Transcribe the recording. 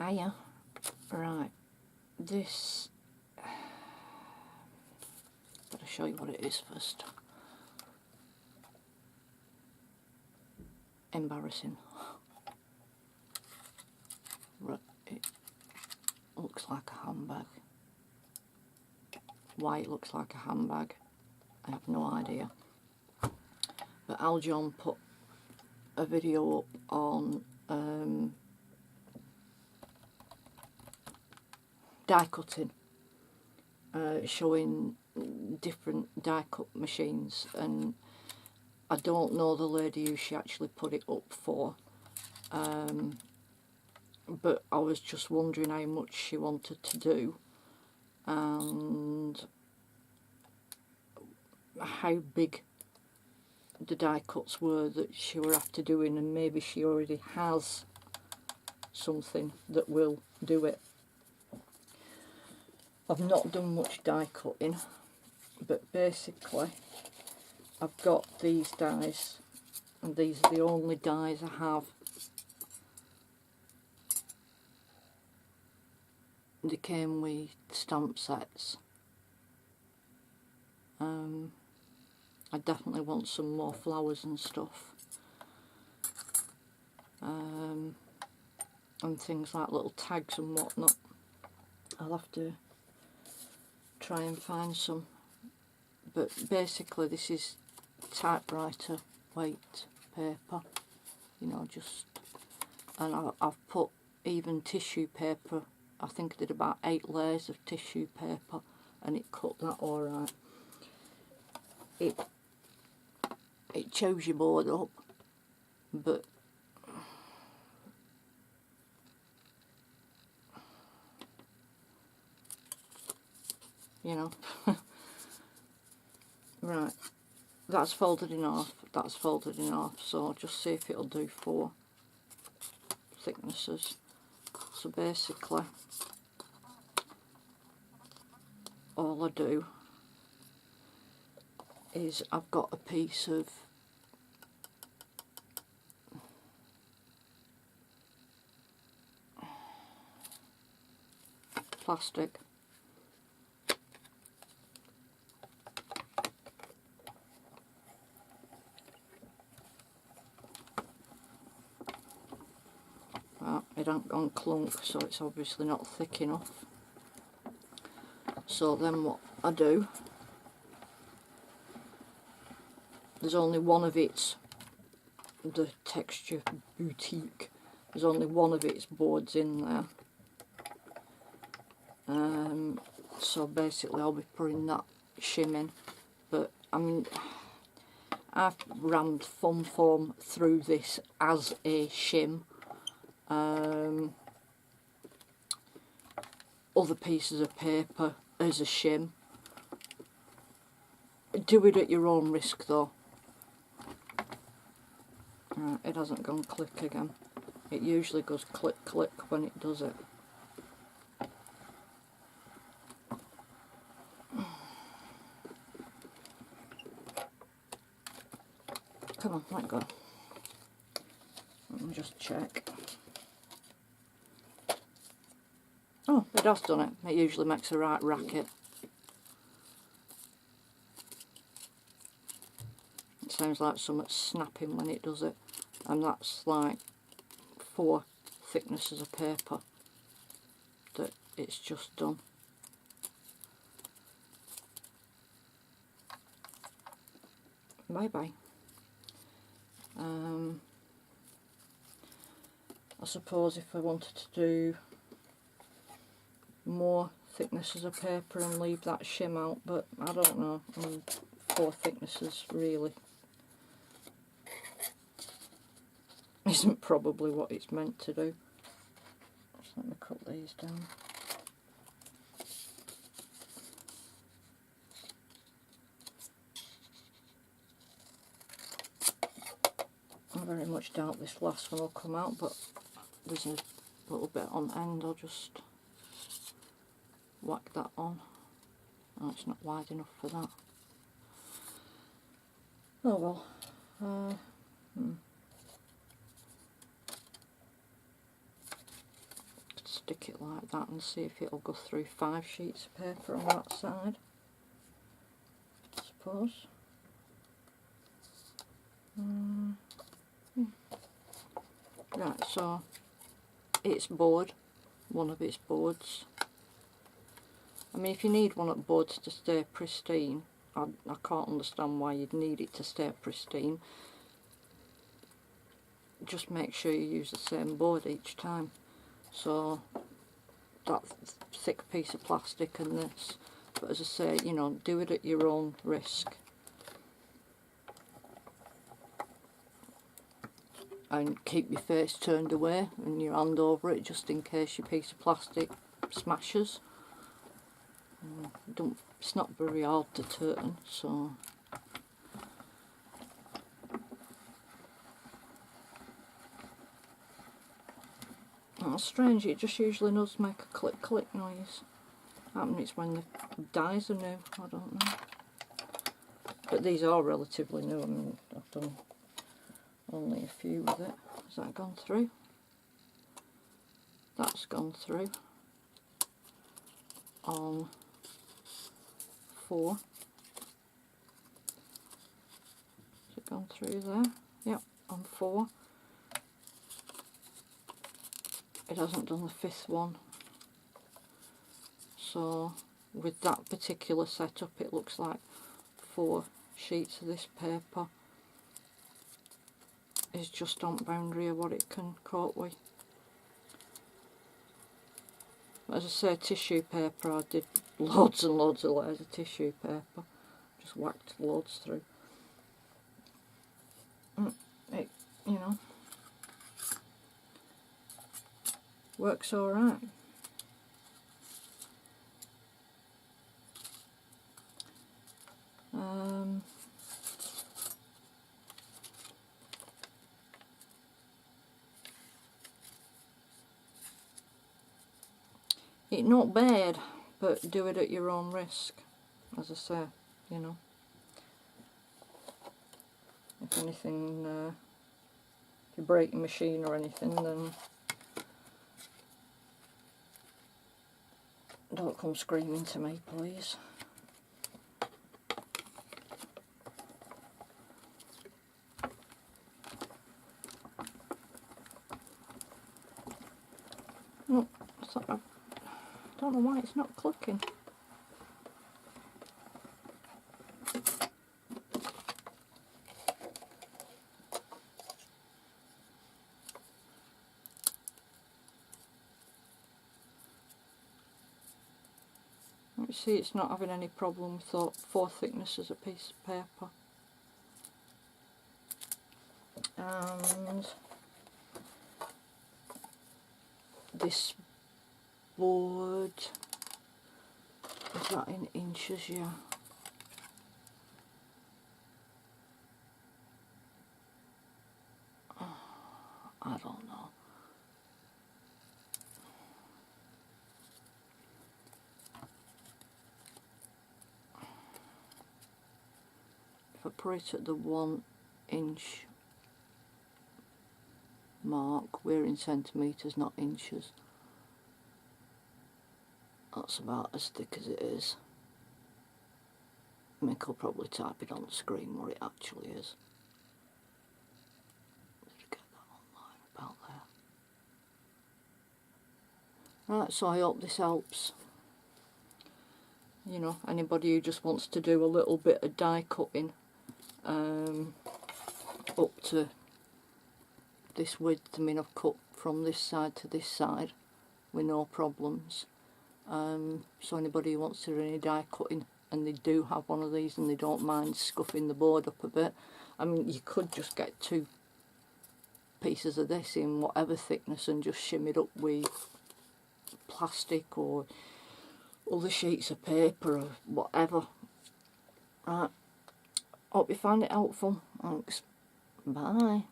Hiya. Right, this, better show you what it is first. Embarrassing. Right, it looks like a handbag. Why it looks like a handbag, I have no idea. But Aljon put a video up on die cutting, showing different die cut machines, and I don't know the lady who she actually put it up for, but I was just wondering how much she wanted to do and how big the die cuts were that she were after doing, and maybe she already has something that will do it. I've not done much die cutting, but basically I've got these dies, and these are the only dies I have. They came with stamp sets. I definitely want some more flowers and stuff, and things like little tags and whatnot. I'll have to try and find some, but basically this is typewriter weight paper, you know, just, and I've put even tissue paper. I think I did about 8 layers of tissue paper, and it cut that alright. It chews your board up, but you know. Right, that's folded in half, that's folded in half, so I'll just see if it'll do 4 thicknesses. So basically all I do is I've got a piece of plastic, it ain't gone clunk, so it's obviously not thick enough. So then what I do, there's only one of its, the Texture Boutique, there's only one of its boards in there. So basically I'll be putting that shim in, but I mean, I've rammed fun foam through this as a shim. Other pieces of paper as a shim. Do it at your own risk though. Right, it hasn't gone click again. It usually goes click click when it does it. Come on, let go. Let me just check. Oh, it has done it. It usually makes a right racket. It sounds like something's snapping when it does it, and that's like 4 thicknesses of paper that it's just done. Bye bye. I suppose if I wanted to do more thicknesses of paper and leave that shim out, but I don't know. 4 thicknesses really isn't probably what it's meant to do. Just let me cut these down. I very much doubt this last one will come out, but there's a little bit on end. I'll just whack that on. Oh, it's not wide enough for that. Oh well. It's stick it like that and see if it'll go through 5 sheets of paper on that side, I suppose. Right, so it's board, one of its boards. I mean, if you need one of the boards to stay pristine, I can't understand why you'd need it to stay pristine. Just make sure you use the same board each time. So that thick piece of plastic and this, but as I say, you know, do it at your own risk. And keep your face turned away and your hand over it, just in case your piece of plastic smashes. It's not very hard to turn, so that's strange. It just usually does make a click click noise. I mean, it's when the dies are new. I don't know, but these are relatively new. I mean, I've done only a few with it. Has that gone through? That's gone through on 4. Has it gone through there? Yep, on 4. It hasn't done the 5th one. So with that particular setup, it looks like 4 sheets of this paper is just on boundary of what it can cope with. As I say, tissue paper, I did loads and loads of layers of tissue paper, just whacked loads through. It, you know, works alright. It's not bad, but do it at your own risk, as I say, you know. If anything, if you break your machine or anything, then don't come screaming to me, please. Oh, I don't know why it's not clicking. You see, it's not having any problem with 4 thicknesses a piece of paper. And this board, is that in inches? Yeah. I don't know. If I put it at the 1 inch mark, we're in centimetres, not inches. That's about as thick as it is. Mick will probably type it on the screen what it actually is. Did I get that online about there? Right, so I hope this helps. You know, anybody who just wants to do a little bit of die cutting up to this width. I mean, I've cut from this side to this side with no problems. So anybody who wants to do any die cutting and they do have one of these and they don't mind scuffing the board up a bit, I mean, you could just get 2 pieces of this in whatever thickness and just shim it up with plastic or other sheets of paper or whatever. Right, hope you find it helpful. Thanks, bye.